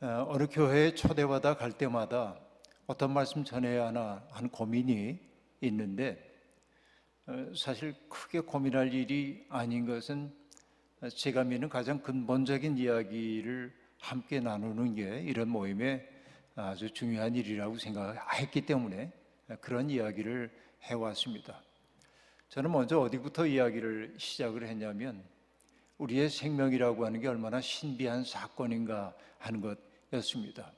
어느 교회에 초대받아 갈 때마다 어떤 말씀 전해야 하나 하는 고민이 있는데, 사실 크게 고민할 일이 아닌 것은 제가 믿는 가장 근본적인 이야기를 함께 나누는 게 이런 모임에 아주 중요한 일이라고 생각했기 때문에 그런 이야기를 해왔습니다. 저는 먼저 어디부터 이야기를 시작을 했냐면, 우리의 생명이라고 하는 게 얼마나 신비한 사건인가 하는 것이었습니다.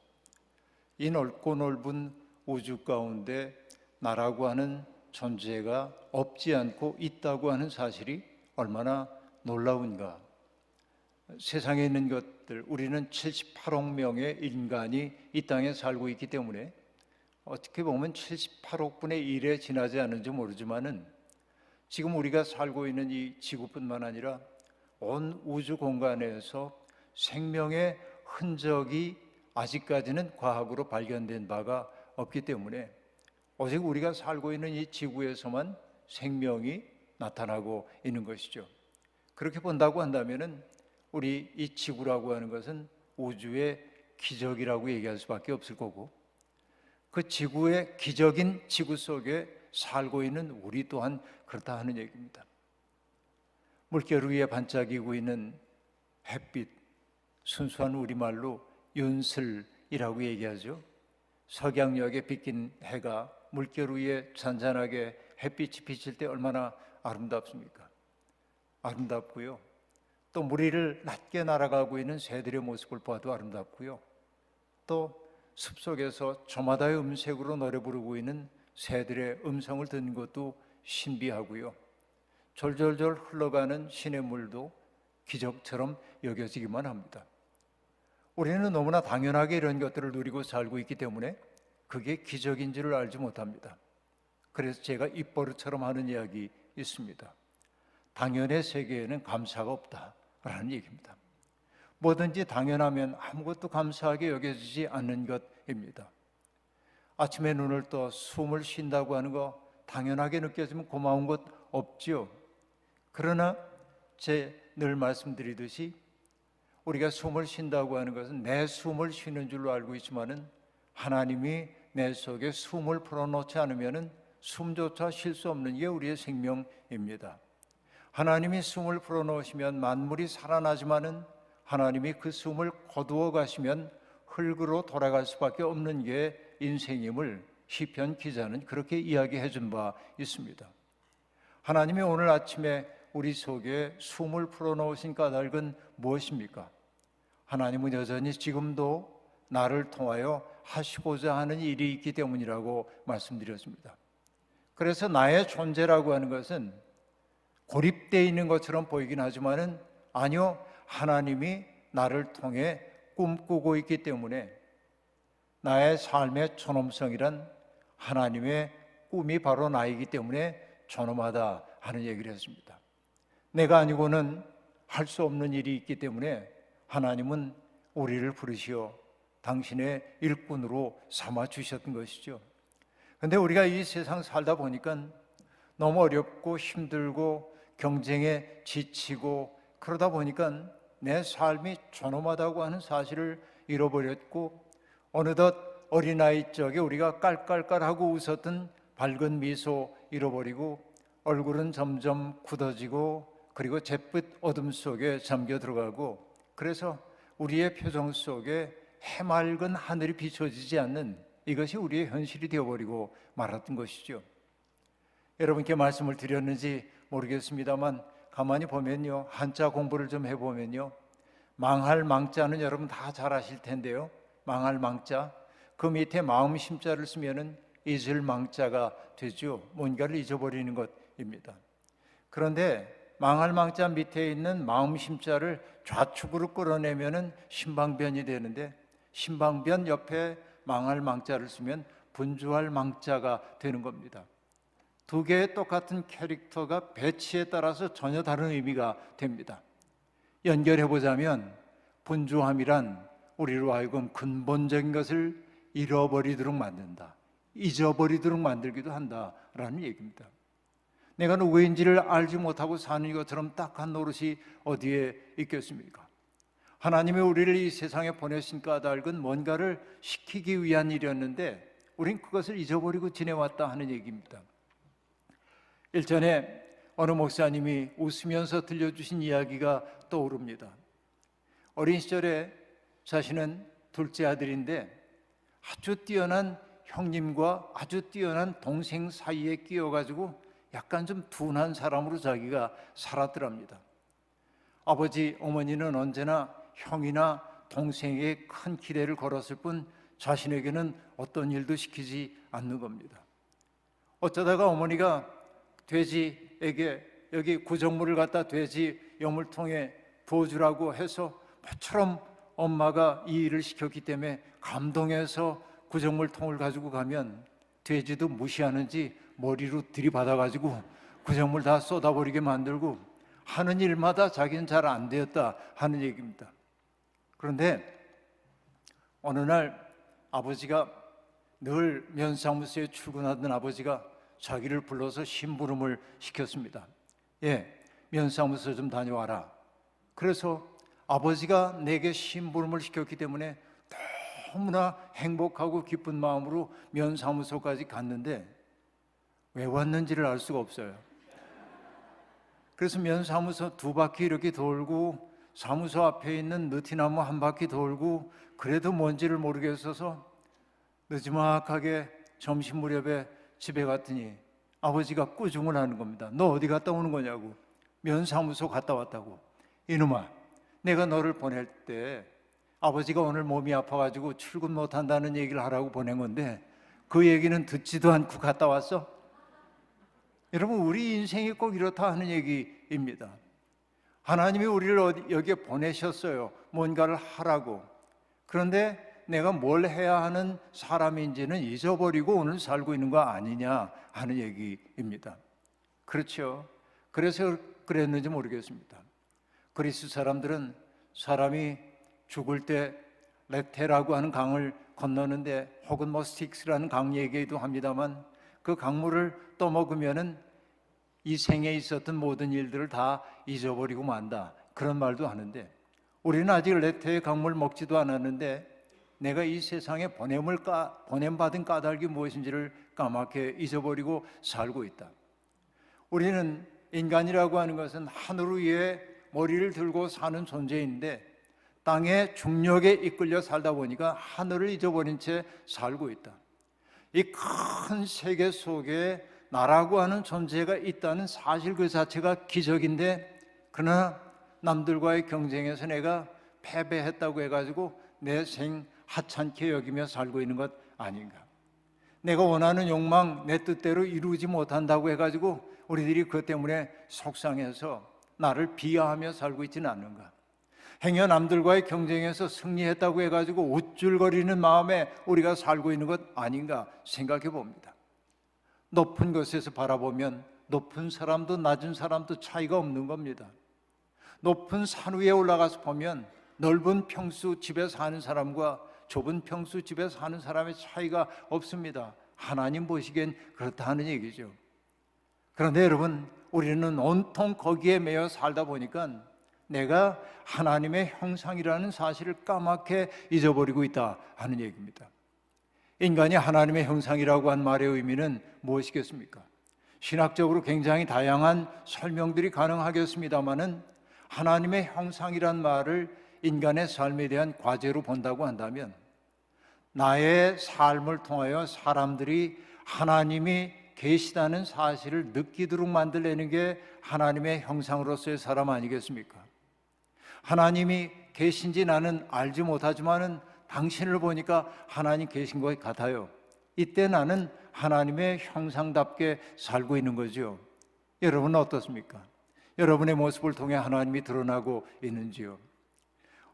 이 넓고 넓은 우주 가운데 나라고 하는 존재가 없지 않고 있다고 하는 사실이 얼마나 놀라운가. 세상에 있는 것들, 우리는 78억 명의 인간이 이 땅에 살고 있기 때문에 어떻게 보면 78억 분의 1에 지나지 않는지 모르지만은 지금 우리가 살고 있는 이 지구뿐만 아니라 온 우주 공간에서 생명의 흔적이 아직까지는 과학으로 발견된 바가 없기 때문에 오직 우리가 살고 있는 이 지구에서만 생명이 나타나고 있는 것이죠. 그렇게 본다고 한다면은 우리 이 지구라고 하는 것은 우주의 기적이라고 얘기할 수밖에 없을 거고, 그 지구의 기적인 지구 속에 살고 있는 우리 또한 그렇다 하는 얘기입니다. 물결 위에 반짝이고 있는 햇빛, 순수한 우리말로 윤슬이라고 얘기하죠. 석양역에 비낀 해가 물결 위에 잔잔하게 햇빛이 비칠 때 얼마나 아름답습니까? 아름답고요. 또 물 위를 낮게 날아가고 있는 새들의 모습을 봐도 아름답고요. 또 숲속에서 저마다의 음색으로 노래 부르고 있는 새들의 음성을 듣는 것도 신비하고요. 졸졸졸 흘러가는 시냇물도 기적처럼 여겨지기만 합니다. 우리는 너무나 당연하게 이런 것들을 누리고 살고 있기 때문에 그게 기적인 줄을 알지 못합니다. 그래서 제가 입버릇처럼 하는 이야기 있습니다. 당연의 세계에는 감사가 없다라는 얘기입니다. 뭐든지 당연하면 아무것도 감사하게 여겨지지 않는 것입니다. 아침에 눈을 떠 숨을 쉰다고 하는 거 당연하게 느껴지면 고마운 것 없지요. 그러나 제 늘 말씀드리듯이 우리가 숨을 쉰다고 하는 것은 내 숨을 쉬는 줄로 알고 있지만은 하나님이 내 속에 숨을 불어넣지 않으면은 숨조차 쉴 수 없는 게 우리의 생명입니다. 하나님이 숨을 불어넣으시면 만물이 살아나지만은 하나님이 그 숨을 거두어 가시면 흙으로 돌아갈 수밖에 없는 게 인생임을 시편 기자는 그렇게 이야기해 준 바 있습니다. 하나님이 오늘 아침에 우리 속에 숨을 불어넣으신 까닭은 무엇입니까? 하나님은 여전히 지금도 나를 통하여 하시고자 하는 일이 있기 때문이라고 말씀드렸습니다. 그래서 나의 존재라고 하는 것은 고립되어 있는 것처럼 보이긴 하지만은 아니요, 하나님이 나를 통해 꿈꾸고 있기 때문에 나의 삶의 존엄성이란 하나님의 꿈이 바로 나이기 때문에 존엄하다 하는 얘기를 했습니다. 내가 아니고는 할 수 없는 일이 있기 때문에 하나님은 우리를 부르시어 당신의 일꾼으로 삼아 주셨던 것이죠. 그런데 우리가 이 세상 살다 보니까 너무 어렵고 힘들고 경쟁에 지치고 그러다 보니까 내 삶이 존엄하다고 하는 사실을 잃어버렸고, 어느덧 어린아이 적에 우리가 깔깔깔하고 웃었던 밝은 미소 잃어버리고 얼굴은 점점 굳어지고 그리고 잿빛 어둠 속에 잠겨 들어가고, 그래서 우리의 표정 속에 해맑은 하늘이 비춰지지 않는 이것이 우리의 현실이 되어버리고 말았던 것이죠. 여러분께 말씀을 드렸는지 모르겠습니다만 가만히 보면요, 한자 공부를 좀 해보면요, 망할 망자는 여러분 다 잘 아실 텐데요, 망할 망자, 그 밑에 마음 심자를 쓰면은 잊을 망자가 되죠. 뭔가를 잊어버리는 것입니다. 그런데 망할 망자 밑에 있는 마음 심자를 좌측으로 끌어내면은 신방변이 되는데, 신방변 옆에 망할 망자를 쓰면 분주할 망자가 되는 겁니다. 두 개의 똑같은 캐릭터가 배치에 따라서 전혀 다른 의미가 됩니다. 연결해 보자면 분주함이란 우리로 하여금 근본적인 것을 잃어버리도록 만든다, 잊어버리도록 만들기도 한다라는 얘기입니다. 내가 누구인지를 알지 못하고 사는 것처럼 딱한 노릇이 어디에 있겠습니까? 하나님이 우리를 이 세상에 보내신 까닭은 뭔가를 시키기 위한 일이었는데 우린 그것을 잊어버리고 지내왔다 하는 얘기입니다. 일전에 어느 목사님이 웃으면서 들려주신 이야기가 떠오릅니다. 어린 시절에 자신은 둘째 아들인데 아주 뛰어난 형님과 아주 뛰어난 동생 사이에 끼어가지고 약간 좀 둔한 사람으로 자기가 살았더랍니다. 아버지, 어머니는 언제나 형이나 동생에게 큰 기대를 걸었을 뿐 자신에게는 어떤 일도 시키지 않는 겁니다. 어쩌다가 어머니가 돼지에게 여기 구정물을 갖다 돼지 여물통에 부어주라고 해서 모처럼 엄마가 이 일을 시켰기 때문에 감동해서 구정물통을 가지고 가면 돼지도 무시하는지 머리로 들이받아가지고 구정물 다 쏟아버리게 만들고 하는 일마다 자기는 잘 안 되었다 하는 얘기입니다. 그런데 어느 날 아버지가 늘 면사무소에 출근하던 아버지가 자기를 불러서 심부름을 시켰습니다. 면사무소 좀 다녀와라. 그래서 아버지가 내게 심부름을 시켰기 때문에 너무나 행복하고 기쁜 마음으로 면사무소까지 갔는데 왜 왔는지를 알 수가 없어요. 그래서 면사무소 2바퀴 이렇게 돌고 사무소 앞에 있는 느티나무 1바퀴 돌고 그래도 뭔지를 모르겠어서 늦지막하게 점심 무렵에 집에 갔더니 아버지가 꾸중을 하는 겁니다. 너 어디 갔다 오는 거냐고. 면사무소 갔다 왔다고. 이놈아, 내가 너를 보낼 때 아버지가 오늘 몸이 아파가지고 출근 못한다는 얘기를 하라고 보낸 건데 그 얘기는 듣지도 않고 갔다 왔어? 여러분, 우리 인생이 꼭 이렇다 하는 얘기입니다. 하나님이 우리를 여기에 보내셨어요. 뭔가를 하라고. 그런데 내가 뭘 해야 하는 사람인지는 잊어버리고 오늘 살고 있는 거 아니냐 하는 얘기입니다. 그렇죠. 그래서 그랬는지 모르겠습니다. 그리스 사람들은 사람이 죽을 때 레테라고 하는 강을 건너는데 혹은 스틱스라는 강 얘기도 합니다만 그 강물을 떠먹으면은 이 생에 있었던 모든 일들을 다 잊어버리고 만다 그런 말도 하는데 우리는 아직 레테의 강물 먹지도 않았는데 내가 이 세상에 보냄받은 까닭이 무엇인지를 까맣게 잊어버리고 살고 있다. 우리는 인간이라고 하는 것은 하늘 위에 머리를 들고 사는 존재인데 땅의 중력에 이끌려 살다 보니까 하늘을 잊어버린 채 살고 있다. 이 큰 세계 속에 나라고 하는 존재가 있다는 사실 그 자체가 기적인데 그러나 남들과의 경쟁에서 내가 패배했다고 해가지고 내 생 하찮게 여기며 살고 있는 것 아닌가. 내가 원하는 욕망 내 뜻대로 이루지 못한다고 해가지고 우리들이 그것 때문에 속상해서 나를 비하하며 살고 있지는 않는가. 행여 남들과의 경쟁에서 승리했다고 해가지고 우쭐거리는 마음에 우리가 살고 있는 것 아닌가 생각해 봅니다. 높은 곳에서 바라보면 높은 사람도 낮은 사람도 차이가 없는 겁니다. 높은 산 위에 올라가서 보면 넓은 평수 집에 사는 사람과 좁은 평수 집에 사는 사람의 차이가 없습니다. 하나님 보시기엔 그렇다는 얘기죠. 그런데 여러분, 우리는 온통 거기에 매여 살다 보니까 내가 하나님의 형상이라는 사실을 까맣게 잊어버리고 있다 하는 얘기입니다. 인간이 하나님의 형상이라고 한 말의 의미는 무엇이겠습니까? 신학적으로 굉장히 다양한 설명들이 가능하겠습니다마는 하나님의 형상이란 말을 인간의 삶에 대한 과제로 본다고 한다면 나의 삶을 통하여 사람들이 하나님이 계시다는 사실을 느끼도록 만들려는 게 하나님의 형상으로서의 사람 아니겠습니까? 하나님이 계신지 나는 알지 못하지만은 당신을 보니까 하나님 계신 것 같아요. 이때 나는 하나님의 형상답게 살고 있는 거죠. 여러분은 어떻습니까? 여러분의 모습을 통해 하나님이 드러나고 있는지요?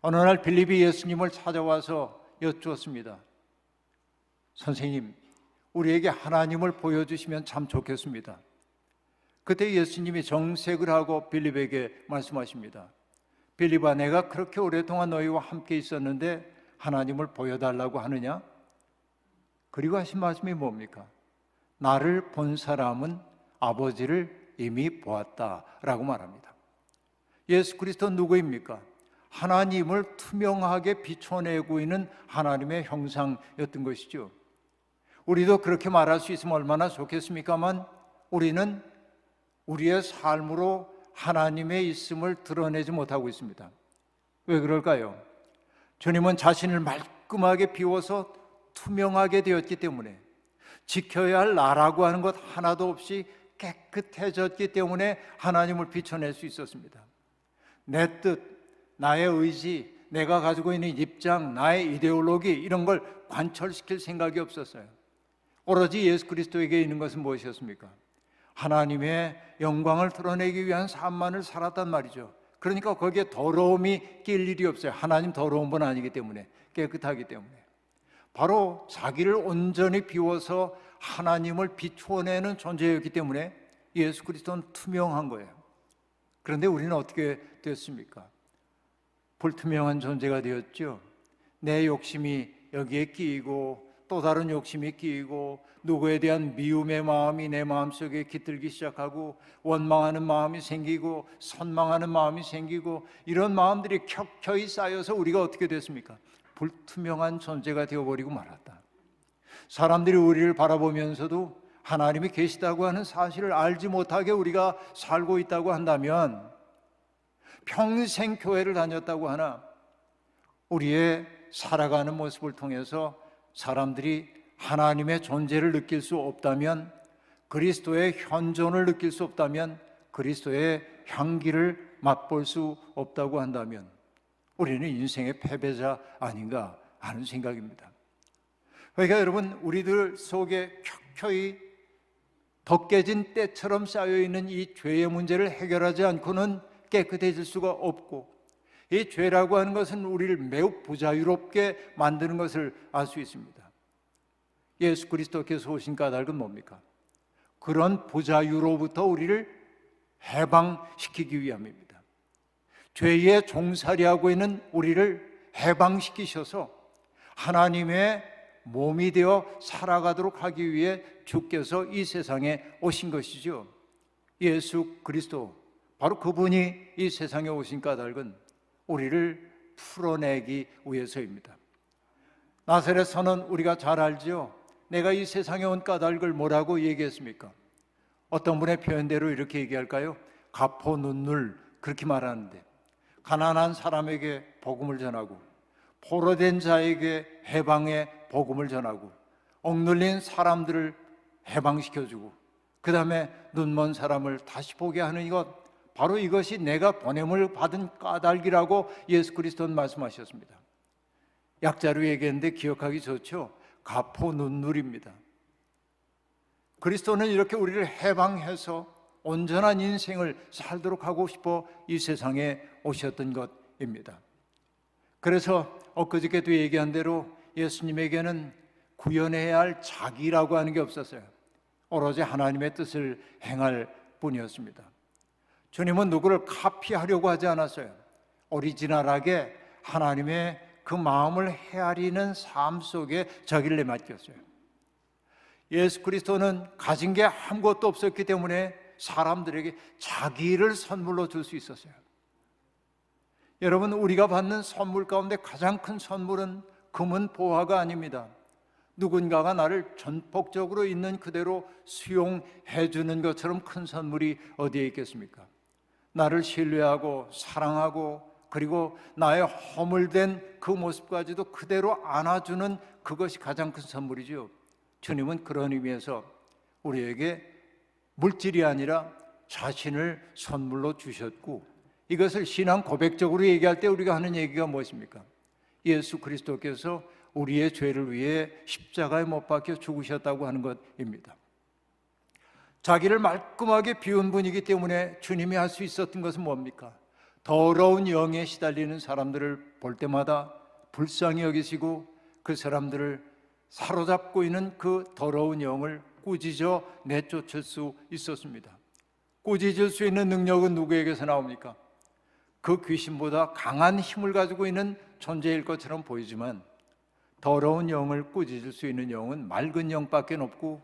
어느 날 빌립이 예수님을 찾아와서 여쭈었습니다. 선생님, 우리에게 하나님을 보여주시면 참 좋겠습니다. 그때 예수님이 정색을 하고 빌립에게 말씀하십니다. 빌립아, 내가 그렇게 오랫동안 너희와 함께 있었는데 하나님을 보여달라고 하느냐? 그리고 하신 말씀이 뭡니까? 나를 본 사람은 아버지를 이미 보았다라고 말합니다. 예수 그리스도 누구입니까? 하나님을 투명하게 비춰내고 있는 하나님의 형상이었던 것이죠. 우리도 그렇게 말할 수 있으면 얼마나 좋겠습니까만 우리는 우리의 삶으로 하나님의 있음을 드러내지 못하고 있습니다. 왜 그럴까요? 주님은 자신을 말끔하게 비워서 투명하게 되었기 때문에, 지켜야 할 나라고 하는 것 하나도 없이 깨끗해졌기 때문에 하나님을 비춰낼 수 있었습니다. 내 뜻, 나의 의지, 내가 가지고 있는 입장, 나의 이데올로기 이런 걸 관철시킬 생각이 없었어요. 오로지 예수 그리스도에게 있는 것은 무엇이었습니까? 하나님의 영광을 드러내기 위한 삶만을 살았단 말이죠. 그러니까 거기에 더러움이 낄 일이 없어요. 하나님 더러운 분 아니기 때문에, 깨끗하기 때문에. 바로 자기를 온전히 비워서 하나님을 비추어내는 존재였기 때문에 예수 그리스도는 투명한 거예요. 그런데 우리는 어떻게 됐습니까? 불투명한 존재가 되었죠. 내 욕심이 여기에 끼이고 또 다른 욕심이 끼이고 누구에 대한 미움의 마음이 내 마음속에 깃들기 시작하고 원망하는 마음이 생기고 선망하는 마음이 생기고 이런 마음들이 켜켜이 쌓여서 우리가 어떻게 됐습니까? 불투명한 존재가 되어버리고 말았다. 사람들이 우리를 바라보면서도 하나님이 계시다고 하는 사실을 알지 못하게 우리가 살고 있다고 한다면, 평생 교회를 다녔다고 하나 우리의 살아가는 모습을 통해서 사람들이 하나님의 존재를 느낄 수 없다면, 그리스도의 현존을 느낄 수 없다면, 그리스도의 향기를 맛볼 수 없다고 한다면 우리는 인생의 패배자 아닌가 하는 생각입니다. 그러니까 여러분, 우리들 속에 켜켜이 덮개진 때처럼 쌓여있는 이 죄의 문제를 해결하지 않고는 깨끗해질 수가 없고, 이 죄라고 하는 것은 우리를 매우 부자유롭게 만드는 것을 알 수 있습니다. 예수 그리스도께서 오신 까닭은 뭡니까? 그런 부자유로부터 우리를 해방시키기 위함입니다. 죄의 종살이하고 있는 우리를 해방시키셔서 하나님의 몸이 되어 살아가도록 하기 위해 주께서 이 세상에 오신 것이죠. 예수 그리스도, 바로 그분이 이 세상에 오신 까닭은 우리를 풀어내기 위해서입니다. 나사렛서는 우리가 잘 알죠. 내가 이 세상에 온 까닭을 뭐라고 얘기했습니까? 어떤 분의 표현대로 이렇게 얘기할까요? 가포눈물, 그렇게 말하는데, 가난한 사람에게 복음을 전하고 포로된 자에게 해방의 복음을 전하고 억눌린 사람들을 해방시켜주고 그 다음에 눈먼 사람을 다시 보게 하는 것, 바로 이것이 내가 보냄을 받은 까닭이라고 예수 그리스도는 말씀하셨습니다. 약자로 얘기했는데 기억하기 좋죠. 가포눈물입니다. 그리스도는 이렇게 우리를 해방해서 온전한 인생을 살도록 하고 싶어 이 세상에 오셨던 것입니다. 그래서 엊그저께도 얘기한 대로 예수님에게는 구현해야 할 자기라고 하는 게 없었어요. 오로지 하나님의 뜻을 행할 뿐이었습니다. 주님은 누구를 카피하려고 하지 않았어요. 오리지널하게 하나님의 그 마음을 헤아리는 삶 속에 자기를 내맡겼어요. 예수 그리스도는 가진 게 아무것도 없었기 때문에 사람들에게 자기를 선물로 줄 수 있었어요. 여러분, 우리가 받는 선물 가운데 가장 큰 선물은 금은 보화가 아닙니다. 누군가가 나를 전폭적으로 있는 그대로 수용해 주는 것처럼 큰 선물이 어디에 있겠습니까? 나를 신뢰하고 사랑하고 그리고 나의 허물된 그 모습까지도 그대로 안아주는 그것이 가장 큰 선물이죠. 주님은 그런 의미에서 우리에게 물질이 아니라 자신을 선물로 주셨고, 이것을 신앙 고백적으로 얘기할 때 우리가 하는 얘기가 무엇입니까? 예수 그리스도께서 우리의 죄를 위해 십자가에 못 박혀 죽으셨다고 하는 것입니다. 자기를 말끔하게 비운 분이기 때문에 주님이 할 수 있었던 것은 뭡니까? 더러운 영에 시달리는 사람들을 볼 때마다 불쌍히 여기시고 그 사람들을 사로잡고 있는 그 더러운 영을 꾸짖어 내쫓을 수 있었습니다. 꾸짖을 수 있는 능력은 누구에게서 나옵니까? 그 귀신보다 강한 힘을 가지고 있는 존재일 것처럼 보이지만 더러운 영을 꾸짖을 수 있는 영은 맑은 영밖에 없고,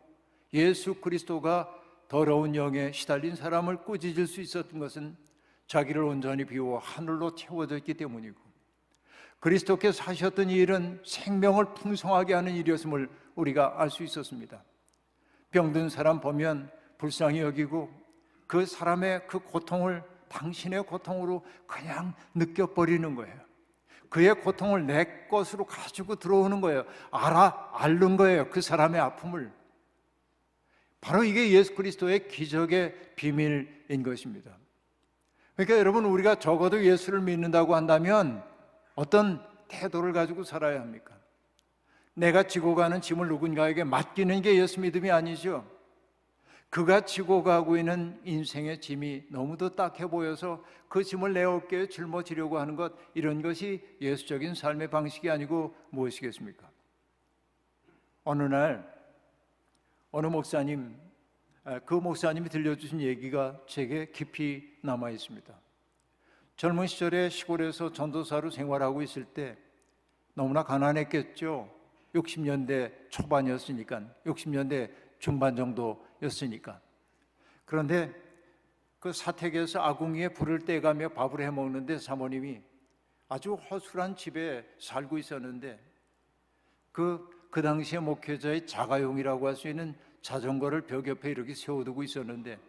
예수 그리스도가 더러운 영에 시달린 사람을 꾸짖을 수 있었던 것은 자기를 온전히 비워 하늘로 채워져 있기 때문이고, 그리스도께서 하셨던 이 일은 생명을 풍성하게 하는 일이었음을 우리가 알 수 있었습니다. 병든 사람 보면 불쌍히 여기고 그 사람의 그 고통을 당신의 고통으로 그냥 느껴버리는 거예요. 그의 고통을 내 것으로 가지고 들어오는 거예요. 앓는 거예요, 그 사람의 아픔을. 바로 이게 예수 그리스도의 기적의 비밀인 것입니다. 그러니까 여러분, 우리가 적어도 예수를 믿는다고 한다면 어떤 태도를 가지고 살아야 합니까? 내가 지고 가는 짐을 누군가에게 맡기는 게 예수 믿음이 아니죠. 그가 지고 가고 있는 인생의 짐이 너무도 딱해 보여서 그 짐을 내 어깨에 짊어지려고 하는 것, 이런 것이 예수적인 삶의 방식이 아니고 무엇이겠습니까? 어느 날 어느 목사님, 그 목사님이 들려주신 얘기가 제게 깊이 남아 있습니다. 젊은 시절에 시골에서 전도사로 생활하고 있을 때 너무나 가난했겠죠. 60년대 초반이었으니까, 60년대 중반 정도였으니까. 그런데 그 사택에서 아궁이에 불을 떼가며 밥을 해 먹는데 사모님이 아주 허술한 집에 살고 있었는데 그 당시에 목회자의 자가용이라고 할 수 있는 자전거를 벽 옆에 이렇게 세워두고 있었는데,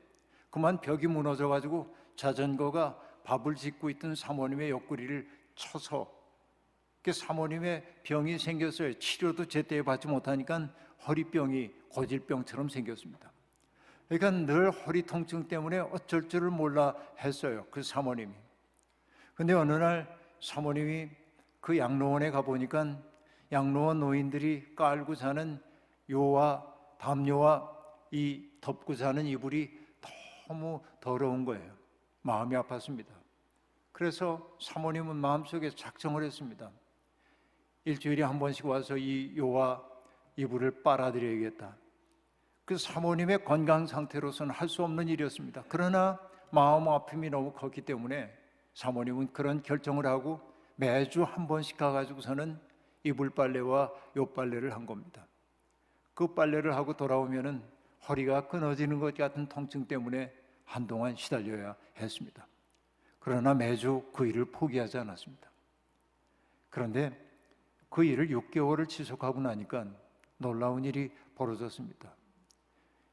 그만 벽이 무너져가지고 자전거가 밥을 짓고 있던 사모님의 옆구리를 쳐서 사모님의 병이 생겼어요. 치료도 제때 받지 못하니까 허리병이 고질병처럼 생겼습니다. 그러니까 늘 허리 통증 때문에 어쩔 줄을 몰라 했어요, 그 사모님이. 근데 어느 날 사모님이 그 양로원에 가보니까 양로원 노인들이 깔고 자는 담요와 이 덮고 자는 이불이 너무 더러운 거예요. 마음이 아팠습니다. 그래서 사모님은 마음속에 작정을 했습니다. 일주일에 한 번씩 와서 이 요와 이불을 빨아들여야겠다. 그 사모님의 건강 상태로서는 할 수 없는 일이었습니다. 그러나 마음 아픔이 너무 컸기 때문에 사모님은 그런 결정을 하고 매주 한 번씩 가가지고서는 이불 빨래와 요 빨래를 한 겁니다. 그 빨래를 하고 돌아오면은 허리가 끊어지는 것 같은 통증 때문에 한동안 시달려야 했습니다. 그러나 매주 그 일을 포기하지 않았습니다. 그런데 그 일을 6개월을 지속하고 나니까 놀라운 일이 벌어졌습니다.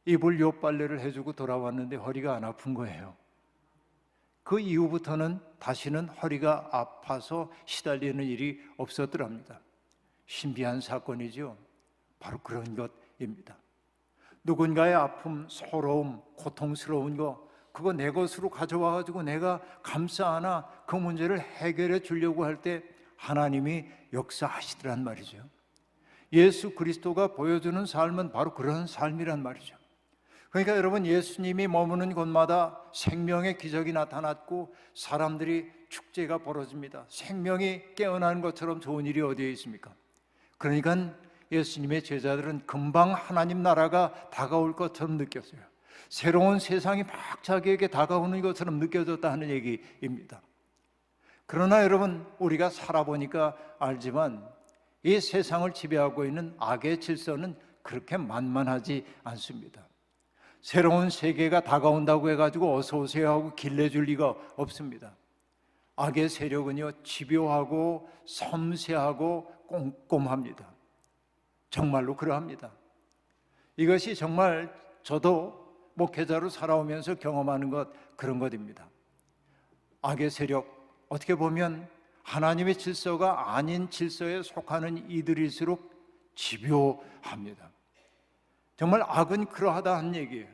이불 요 빨래를 해주고 돌아왔는데 허리가 안 아픈 거예요. 그 이후부터는 다시는 허리가 아파서 시달리는 일이 없었더랍니다. 신비한 사건이죠. 바로 그런 것입니다. 누군가의 아픔, 서러움, 고통스러운 거, 그거 내 것으로 가져와가지고 내가 감싸 안아 그 문제를 해결해 주려고 할 때 하나님이 역사하시더란 말이죠. 예수 그리스도가 보여주는 삶은 바로 그런 삶이란 말이죠. 그러니까 여러분, 예수님이 머무는 곳마다 생명의 기적이 나타났고 사람들이 축제가 벌어집니다. 생명이 깨어나는 것처럼 좋은 일이 어디에 있습니까? 그러니까 예수님의 제자들은 금방 하나님 나라가 다가올 것처럼 느꼈어요. 새로운 세상이 막 자기에게 다가오는 것처럼 느껴졌다 하는 얘기입니다. 그러나 여러분, 우리가 살아보니까 알지만 이 세상을 지배하고 있는 악의 질서는 그렇게 만만하지 않습니다. 새로운 세계가 다가온다고 해가지고 어서 오세요 하고 길내줄 리가 없습니다. 악의 세력은요, 집요하고 섬세하고 꼼꼼합니다. 정말로 그러합니다. 이것이 정말 저도 목회자로 살아오면서 경험하는 그런 것입니다. 악의 세력, 어떻게 보면 하나님의 질서가 아닌 질서에 속하는 이들일수록 집요합니다. 정말 악은 그러하다 하는 얘기예요.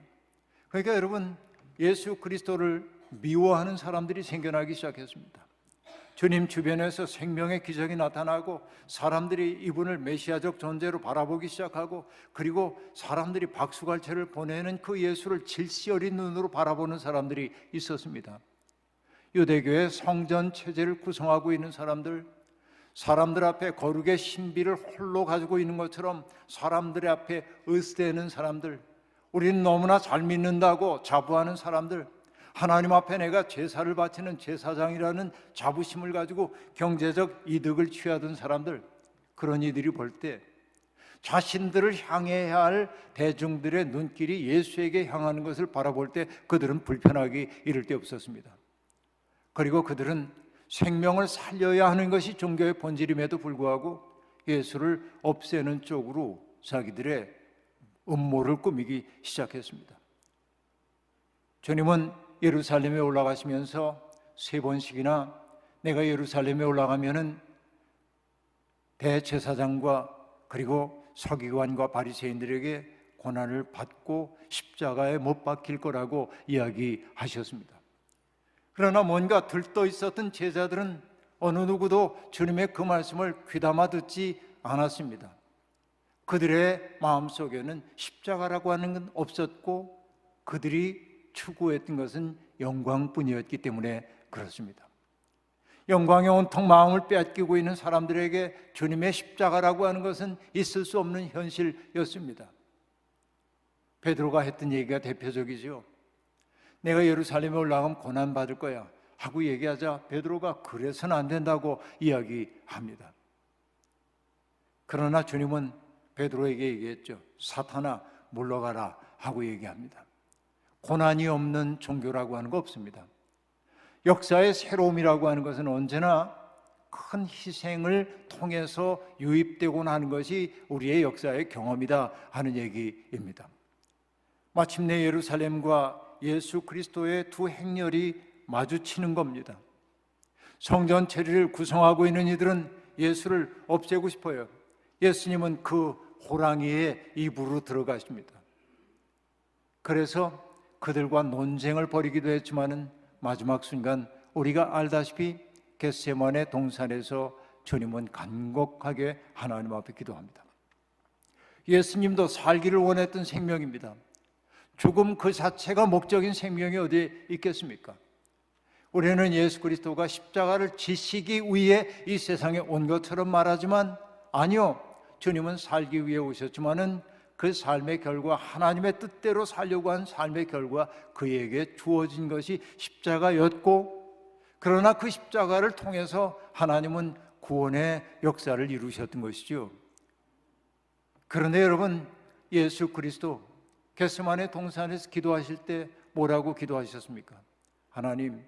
그러니까 여러분, 예수 그리스도를 미워하는 사람들이 생겨나기 시작했습니다. 주님 주변에서 생명의 기적이 나타나고 사람들이 이분을 메시아적 존재로 바라보기 시작하고, 그리고 사람들이 박수갈채를 보내는 그 예수를 질시 어린 눈으로 바라보는 사람들이 있었습니다. 유대교의 성전 체제를 구성하고 있는 사람들 앞에 거룩의 신비를 홀로 가지고 있는 것처럼 사람들 앞에 으스대는 사람들, 우리는 너무나 잘 믿는다고 자부하는 사람들, 하나님 앞에 내가 제사를 바치는 제사장이라는 자부심을 가지고 경제적 이득을 취하던 사람들, 그런 이들이 볼 때 자신들을 향해야 할 대중들의 눈길이 예수에게 향하는 것을 바라볼 때 그들은 불편하기 이를 데 없었습니다. 그리고 그들은 생명을 살려야 하는 것이 종교의 본질임에도 불구하고 예수를 없애는 쪽으로 자기들의 음모를 꾸미기 시작했습니다. 주님은 예루살렘에 올라가시면서 3번씩이나 내가 예루살렘에 올라가면은 대제사장과 그리고 서기관과 바리새인들에게 고난을 받고 십자가에 못 박힐 거라고 이야기하셨습니다. 그러나 뭔가 들떠 있었던 제자들은 어느 누구도 주님의 그 말씀을 귀담아 듣지 않았습니다. 그들의 마음속에는 십자가라고 하는 건 없었고 그들이 추구했던 것은 영광뿐이었기 때문에 그렇습니다. 영광에 온통 마음을 빼앗기고 있는 사람들에게 주님의 십자가라고 하는 것은 있을 수 없는 현실이었습니다. 베드로가 했던 얘기가 대표적이죠. 내가 예루살렘에 올라가면 고난받을 거야 하고 얘기하자 베드로가 그래서는 안 된다고 이야기합니다. 그러나 주님은 베드로에게 얘기했죠. 사탄아 물러가라 하고 얘기합니다. 고난이 없는 종교라고 하는 거 없습니다. 역사의 새로움이라고 하는 것은 언제나 큰 희생을 통해서 유입되고 나는 것이 우리의 역사의 경험이다 하는 얘기입니다. 마침내 예루살렘과 예수 그리스도의 두 행렬이 마주치는 겁니다. 성전 체리를 구성하고 있는 이들은 예수를 없애고 싶어요. 예수님은 그 호랑이의 입으로 들어가십니다. 그래서 그들과 논쟁을 벌이기도 했지만은 마지막 순간 우리가 알다시피 겟세마네 동산에서 주님은 간곡하게 하나님 앞에 기도합니다. 예수님도 살기를 원했던 생명입니다. 죽음 그 자체가 목적인 생명이 어디에 있겠습니까? 우리는 예수 그리스도가 십자가를 지시기 위해 이 세상에 온 것처럼 말하지만 아니요, 주님은 살기 위해 오셨지만은 그 삶의 결과, 하나님의 뜻대로 살려고 한 삶의 결과 그에게 주어진 것이 십자가였고, 그러나 그 십자가를 통해서 하나님은 구원의 역사를 이루셨던 것이죠. 그런데 여러분, 예수 그리스도 겟세마네 동산에서 기도하실 때 뭐라고 기도하셨습니까? 하나님,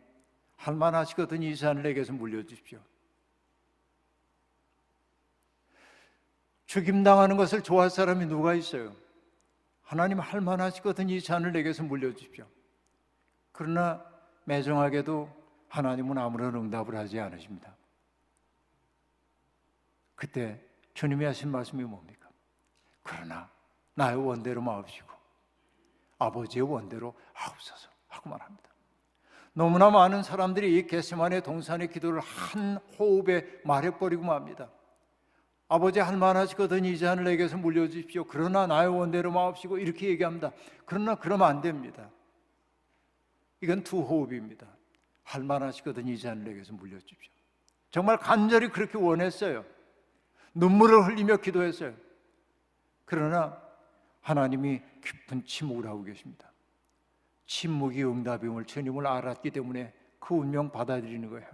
할만하시거든 이 잔을 내게서 물려주십시오. 죽임당하는 것을 좋아할 사람이 누가 있어요? 하나님 할만하시거든 이 잔을 내게서 물려주십시오. 그러나 매정하게도 하나님은 아무런 응답을 하지 않으십니다. 그때 주님이 하신 말씀이 뭡니까? 그러나 나의 원대로 마옵시고 아버지의 원대로 하옵소서 하고 말합니다. 너무나 많은 사람들이 이 겟세마네 동산의 기도를 한 호흡에 말해버리고 맙니다. 아버지 할만하시거든 이 잔을 내게서 물려주십시오. 그러나 나의 원대로 마옵시고 이렇게 얘기합니다. 그러나 그러면 안 됩니다. 이건 두 호흡입니다. 할만하시거든 이 잔을 내게서 물려주십시오. 정말 간절히 그렇게 원했어요. 눈물을 흘리며 기도했어요. 그러나 하나님이 깊은 침묵을 하고 계십니다. 침묵이 응답임을 주님을 알았기 때문에 그 운명 받아들이는 거예요.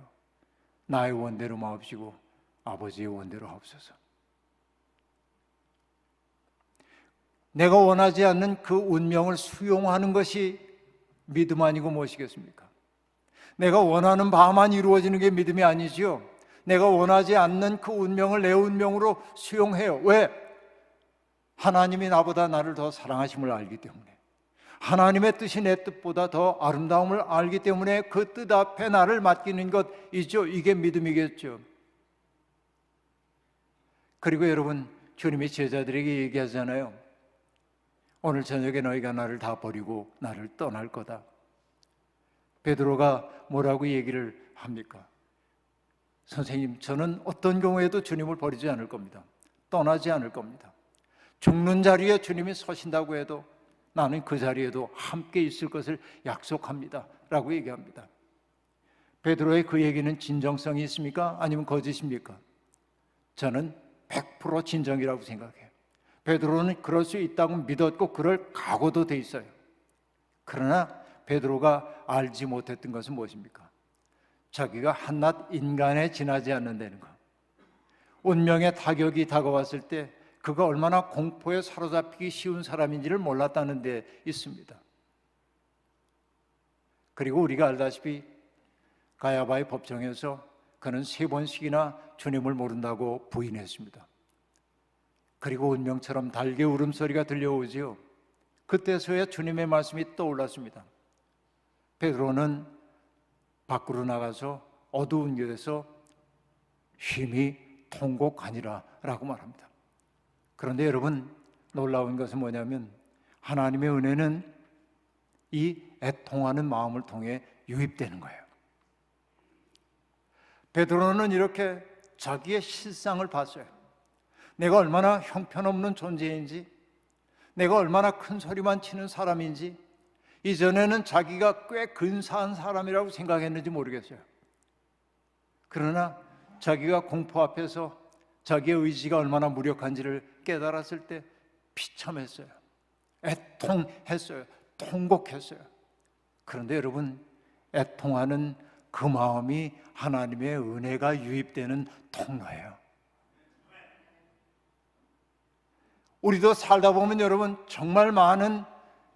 나의 원대로 마옵시고 아버지의 원대로 하옵소서. 내가 원하지 않는 그 운명을 수용하는 것이 믿음 아니고 무엇이겠습니까? 내가 원하는 바만 이루어지는 게 믿음이 아니지요. 내가 원하지 않는 그 운명을 내 운명으로 수용해요. 왜? 하나님이 나보다 나를 더 사랑하심을 알기 때문에, 하나님의 뜻이 내 뜻보다 더 아름다움을 알기 때문에 그 뜻 앞에 나를 맡기는 것이죠. 이게 믿음이겠죠. 그리고 여러분, 주님이 제자들에게 얘기하잖아요. 오늘 저녁에 너희가 나를 다 버리고 나를 떠날 거다. 베드로가 뭐라고 얘기를 합니까? 선생님, 저는 어떤 경우에도 주님을 버리지 않을 겁니다. 떠나지 않을 겁니다. 죽는 자리에 주님이 서신다고 해도 나는 그 자리에도 함께 있을 것을 약속합니다 라고 얘기합니다. 베드로의 그 얘기는 진정성이 있습니까? 아니면 거짓입니까? 저는 100% 진정이라고 생각해요. 베드로는 그럴 수 있다고 믿었고 그럴 각오도 돼 있어요. 그러나 베드로가 알지 못했던 것은 무엇입니까? 자기가 한낱 인간에 지나지 않는다는 것. 운명의 타격이 다가왔을 때 그가 얼마나 공포에 사로잡히기 쉬운 사람인지를 몰랐다는 데 있습니다. 그리고 우리가 알다시피 가야바의 법정에서 그는 3번씩이나 주님을 모른다고 부인했습니다. 그리고 운명처럼 달개 울음소리가 들려오지요. 그때서야 주님의 말씀이 떠올랐습니다. 베드로는 밖으로 나가서 어두운 길에서 심히 통곡하니라 라고 말합니다. 그런데 여러분, 놀라운 것은 뭐냐면 하나님의 은혜는 이 애통하는 마음을 통해 유입되는 거예요. 베드로는 이렇게 자기의 실상을 봤어요. 내가 얼마나 형편없는 존재인지, 내가 얼마나 큰 소리만 치는 사람인지, 이전에는 자기가 꽤 근사한 사람이라고 생각했는지 모르겠어요. 그러나 자기가 공포 앞에서 자기의 의지가 얼마나 무력한지를 깨달았을 때 비참했어요. 애통했어요. 통곡했어요. 그런데 여러분, 애통하는 그 마음이 하나님의 은혜가 유입되는 통로예요. 우리도 살다 보면 여러분, 정말 많은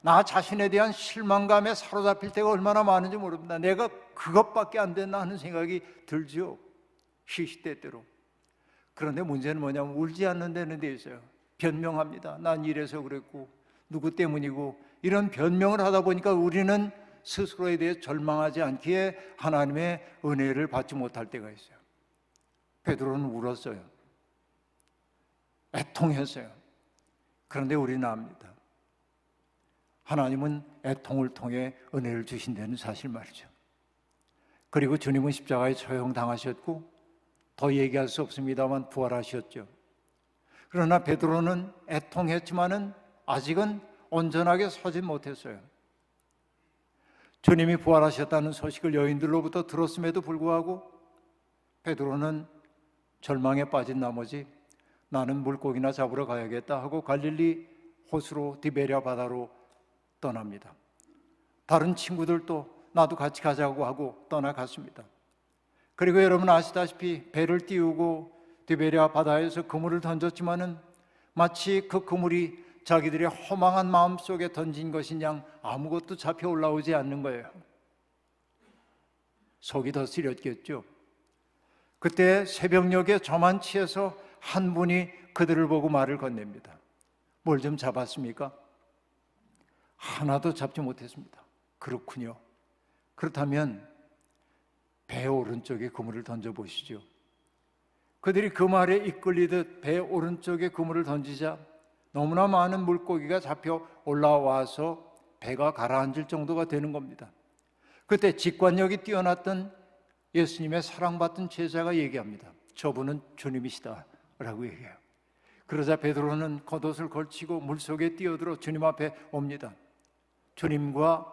나 자신에 대한 실망감에 사로잡힐 때가 얼마나 많은지 모릅니다. 내가 그것밖에 안 됐나 하는 생각이 들지요, 시시때때로. 그런데 문제는 뭐냐면 울지 않는다는 데 있어요. 변명합니다. 난 이래서 그랬고 누구 때문이고, 이런 변명을 하다 보니까 우리는 스스로에 대해 절망하지 않기에 하나님의 은혜를 받지 못할 때가 있어요. 베드로는 울었어요. 애통했어요. 그런데 우리는 압니다. 하나님은 애통을 통해 은혜를 주신다는 사실 말이죠. 그리고 주님은 십자가에 처형당하셨고 더 얘기할 수 없습니다만 부활하셨죠. 그러나 베드로는 애통했지만은 아직은 온전하게 서지 못했어요. 주님이 부활하셨다는 소식을 여인들로부터 들었음에도 불구하고 베드로는 절망에 빠진 나머지 나는 물고기나 잡으러 가야겠다 하고 갈릴리 호수로 디베랴 바다로 떠납니다. 다른 친구들도 나도 같이 가자고 하고 떠나갔습니다. 그리고 여러분 아시다시피 배를 띄우고 디베랴 바다에서 그물을 던졌지만은 마치 그 그물이 자기들의 허망한 마음 속에 던진 것인 양 아무것도 잡혀 올라오지 않는 거예요. 속이 더 쓰렸겠죠. 그때 새벽녘에 저만치에서 한 분이 그들을 보고 말을 건넵니다. 뭘 좀 잡았습니까? 하나도 잡지 못했습니다. 그렇군요. 그렇다면 배 오른쪽에 그물을 던져보시죠. 그들이 그 말에 이끌리듯 배 오른쪽에 그물을 던지자 너무나 많은 물고기가 잡혀 올라와서 배가 가라앉을 정도가 되는 겁니다. 그때 직관력이 뛰어났던 예수님의 사랑받던 제자가 얘기합니다. 저분은 주님이시다 라고 얘기해요. 그러자 베드로는 겉옷을 걸치고 물속에 뛰어들어 주님 앞에 옵니다. 주님과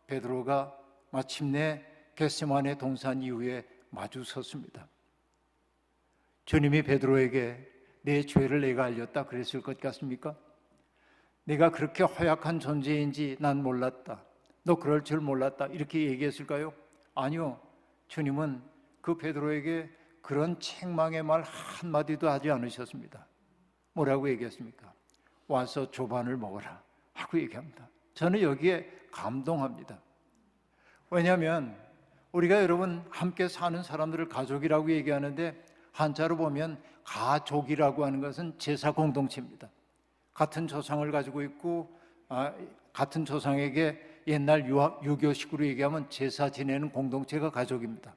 베드로가 마침내 겟세마네 동산 이후에 마주 섰습니다. 주님이 베드로에게 내 죄를 내가 알렸다 그랬을 것 같습니까? 내가 그렇게 허약한 존재인지 난 몰랐다. 너 그럴 줄 몰랐다. 이렇게 얘기했을까요? 아니요. 주님은 그 베드로에게 그런 책망의 말 한마디도 하지 않으셨습니다. 뭐라고 얘기했습니까? 와서 조반을 먹어라 하고 얘기합니다. 저는 여기에 감동합니다. 왜냐하면 우리가 여러분 함께 사는 사람들을 가족이라고 얘기하는데 한자로 보면 가족이라고 하는 것은 제사 공동체입니다. 같은 조상을 가지고 있고 같은 조상에게 옛날 유교식으로 얘기하면 제사 지내는 공동체가 가족입니다.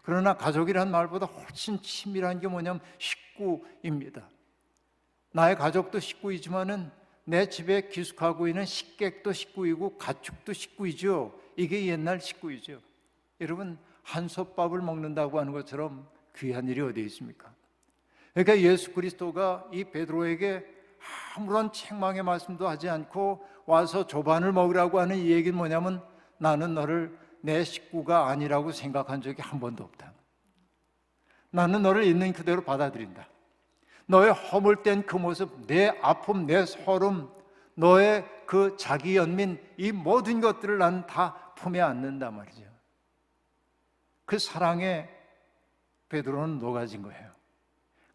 그러나 가족이란 말보다 훨씬 친밀한 게 뭐냐면 식구입니다. 나의 가족도 식구이지만은 내 집에 기숙하고 있는 식객도 식구이고 가축도 식구이죠. 이게 옛날 식구이죠. 여러분 한솥밥을 먹는다고 하는 것처럼 귀한 일이 어디 있습니까? 그러니까 예수 그리스도가 이 베드로에게 아무런 책망의 말씀도 하지 않고 와서 조반을 먹으라고 하는 이 얘기는 뭐냐면 나는 너를 내 식구가 아니라고 생각한 적이 한 번도 없다. 나는 너를 있는 그대로 받아들인다. 너의 허물된 그 모습, 내 아픔, 내 서름, 너의 그 자기 연민, 이 모든 것들을 나는 다 품에 안는다 말이죠. 그 사랑에 베드로는 녹아진 거예요.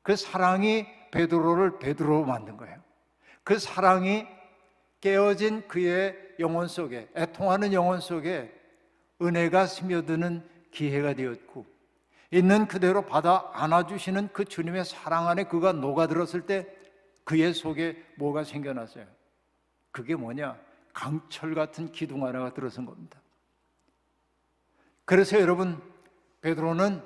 그 사랑이 베드로를 베드로로 만든 거예요. 그 사랑이 깨어진 그의 영혼 속에, 애통하는 영혼 속에 은혜가 스며드는 기회가 되었고, 있는 그대로 받아 안아주시는 그 주님의 사랑 안에 그가 녹아들었을 때 그의 속에 뭐가 생겨났어요? 그게 뭐냐? 강철 같은 기둥 하나가 들어선 겁니다. 그래서 여러분, 베드로는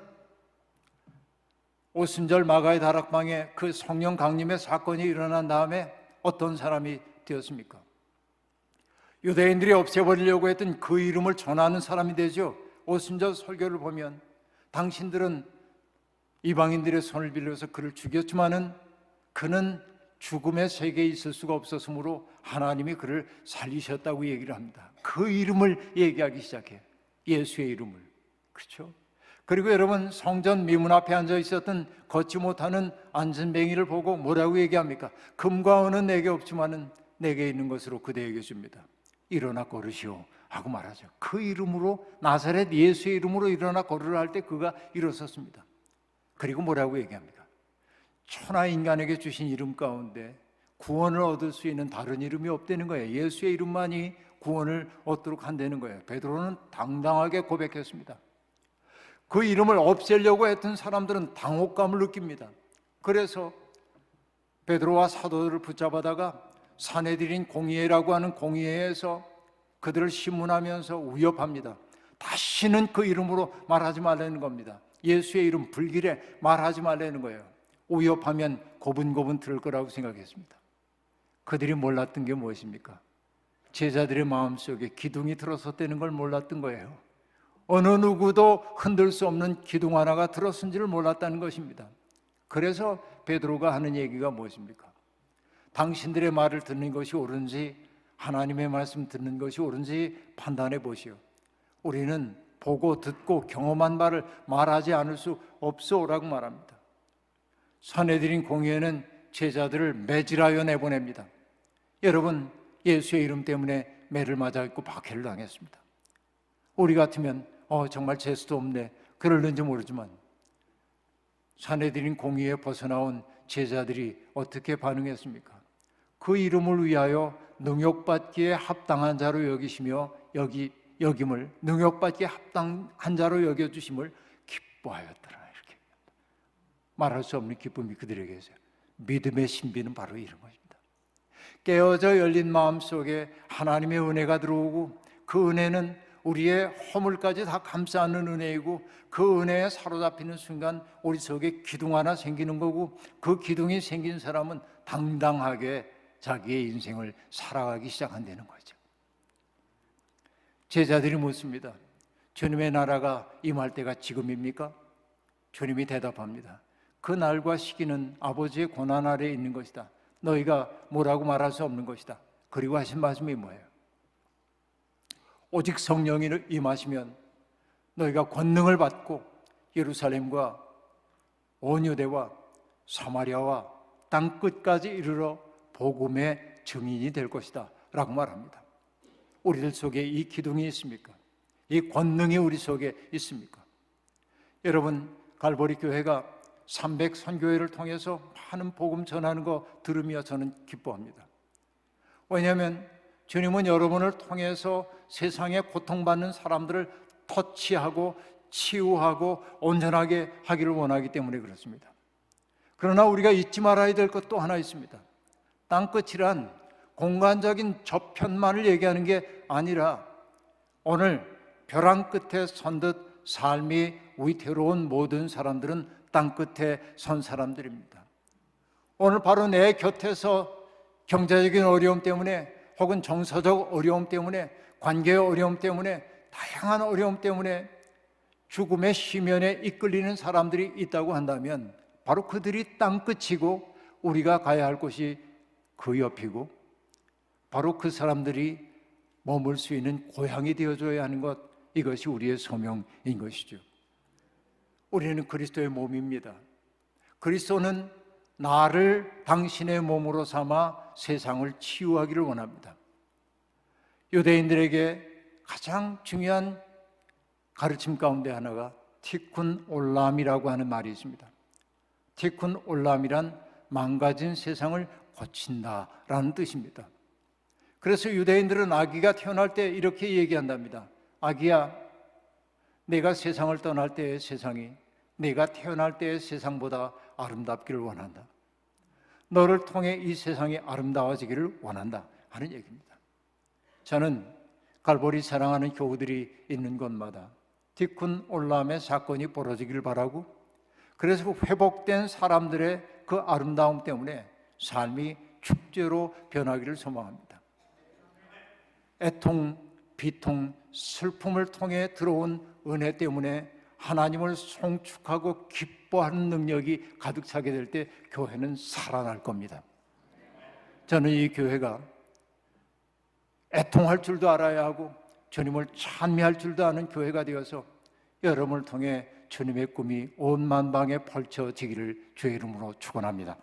오순절 마가의 다락방에 그 성령 강림의 사건이 일어난 다음에 어떤 사람이 되었습니까? 유대인들이 없애버리려고 했던 그 이름을 전하는 사람이 되죠. 오순절 설교를 보면 당신들은 이방인들의 손을 빌려서 그를 죽였지만은 그는 죽음의 세계에 있을 수가 없었으므로 하나님이 그를 살리셨다고 얘기를 합니다. 그 이름을 얘기하기 시작해요. 예수의 이름을. 그렇죠? 그리고 여러분, 성전 미문 앞에 앉아 있었던 걷지 못하는 안전뱅이를 보고 뭐라고 얘기합니까? 금과 은은 내게 없지만은 내게 있는 것으로 그대에게 줍니다. 일어나 걸으시오 하고 말하죠. 그 이름으로, 나사렛 예수의 이름으로 일어나 걸으라 할 때 그가 일어섰습니다. 그리고 뭐라고 얘기합니까? 천하 인간에게 주신 이름 가운데 구원을 얻을 수 있는 다른 이름이 없다는 거예요. 예수의 이름만이 구원을 얻도록 한다는 거예요. 베드로는 당당하게 고백했습니다. 그 이름을 없애려고 했던 사람들은 당혹감을 느낍니다. 그래서 베드로와 사도들을 붙잡아다가 사내들인 공의회라고 하는 공의회에서 그들을 신문하면서 위협합니다. 다시는 그 이름으로 말하지 말라는 겁니다. 예수의 이름 불길에 말하지 말라는 거예요. 위협하면 고분고분 들을 거라고 생각했습니다. 그들이 몰랐던 게 무엇입니까? 제자들의 마음속에 기둥이 들어섰다는 걸 몰랐던 거예요. 어느 누구도 흔들 수 없는 기둥 하나가 들어선지를 몰랐다는 것입니다. 그래서 베드로가 하는 얘기가 무엇입니까? 당신들의 말을 듣는 것이 옳은지 하나님의 말씀 듣는 것이 옳은지 판단해 보시오. 우리는 보고 듣고 경험한 말을 말하지 않을 수 없소라고 말합니다. 사내들인 공의회는 제자들을 매질하여 내보냅니다. 여러분, 예수의 이름 때문에 매를 맞아 있고 박해를 당했습니다. 우리 같으면 정말 재수도 없네, 그럴는지 모르지만 사내들인 공의회에 벗어나온 제자들이 어떻게 반응했습니까? 그 이름을 위하여 능욕받기에 합당한 자로 여기시며 여김을 능욕받기에 합당한 자로 여겨주심을 기뻐하였더라. 이렇게 말할 수 없는 기쁨이 그들에게 있어요. 믿음의 신비는 바로 이런 것입니다. 깨어져 열린 마음속에 하나님의 은혜가 들어오고, 그 은혜는 우리의 허물까지 다 감싸는 은혜이고, 그 은혜에 사로잡히는 순간 우리 속에 기둥 하나 생기는 거고, 그 기둥이 생긴 사람은 당당하게 자기의 인생을 살아가기 시작한다는 거죠. 제자들이 묻습니다. 주님의 나라가 임할 때가 지금입니까? 주님이 대답합니다. 그 날과 시기는 아버지의 고난 아래에 있는 것이다. 너희가 뭐라고 말할 수 없는 것이다. 그리고 하신 말씀이 뭐예요? 오직 성령이 임하시면 너희가 권능을 받고 예루살렘과 온 유대와 사마리아와 땅 끝까지 이르러 복음의 증인이 될 것이다 라고 말합니다. 우리들 속에 이 기둥이 있습니까? 이 권능이 우리 속에 있습니까? 여러분, 갈보리 교회가 300 선교회를 통해서 많은 복음 전하는 거 들으며 저는 기뻐합니다. 왜냐하면 주님은 여러분을 통해서 세상에 고통받는 사람들을 터치하고 치유하고 온전하게 하기를 원하기 때문에 그렇습니다. 그러나 우리가 잊지 말아야 될 것 또 하나 있습니다. 땅끝이란 공간적인 저편만을 얘기하는 게 아니라 오늘 벼랑 끝에 선 듯 삶이 위태로운 모든 사람들은 땅끝에 선 사람들입니다. 오늘 바로 내 곁에서 경제적인 어려움 때문에 혹은 정서적 어려움 때문에 관계의 어려움 때문에 다양한 어려움 때문에 죽음의 시면에 이끌리는 사람들이 있다고 한다면 바로 그들이 땅끝이고 우리가 가야 할 곳이 그 옆이고 바로 그 사람들이 머물 수 있는 고향이 되어줘야 하는 것, 이것이 우리의 소명인 것이죠. 우리는 그리스도의 몸입니다. 그리스도는 나를 당신의 몸으로 삼아 세상을 치유하기를 원합니다. 유대인들에게 가장 중요한 가르침 가운데 하나가 티쿤 올람이라고 하는 말이 있습니다. 티쿤 올람이란 망가진 세상을 고친다라는 뜻입니다. 그래서 유대인들은 아기가 태어날 때 이렇게 얘기한답니다. 아기야, 내가 세상을 떠날 때의 세상이 내가 태어날 때의 세상보다 아름답기를 원한다. 너를 통해 이 세상이 아름다워지기를 원한다 하는 얘기입니다. 저는 갈보리 사랑하는 교우들이 있는 곳마다 디쿤 올람의 사건이 벌어지길 바라고, 그래서 회복된 사람들의 그 아름다움 때문에 삶이 축제로 변하기를 소망합니다. 애통, 비통, 슬픔을 통해 들어온 은혜 때문에 하나님을 송축하고 기뻐하는 능력이 가득 차게 될 때 교회는 살아날 겁니다. 저는 이 교회가 애통할 줄도 알아야 하고 주님을 찬미할 줄도 아는 교회가 되어서 여러분을 통해 주님의 꿈이 온 만방에 펼쳐지기를 주의 이름으로 축원합니다.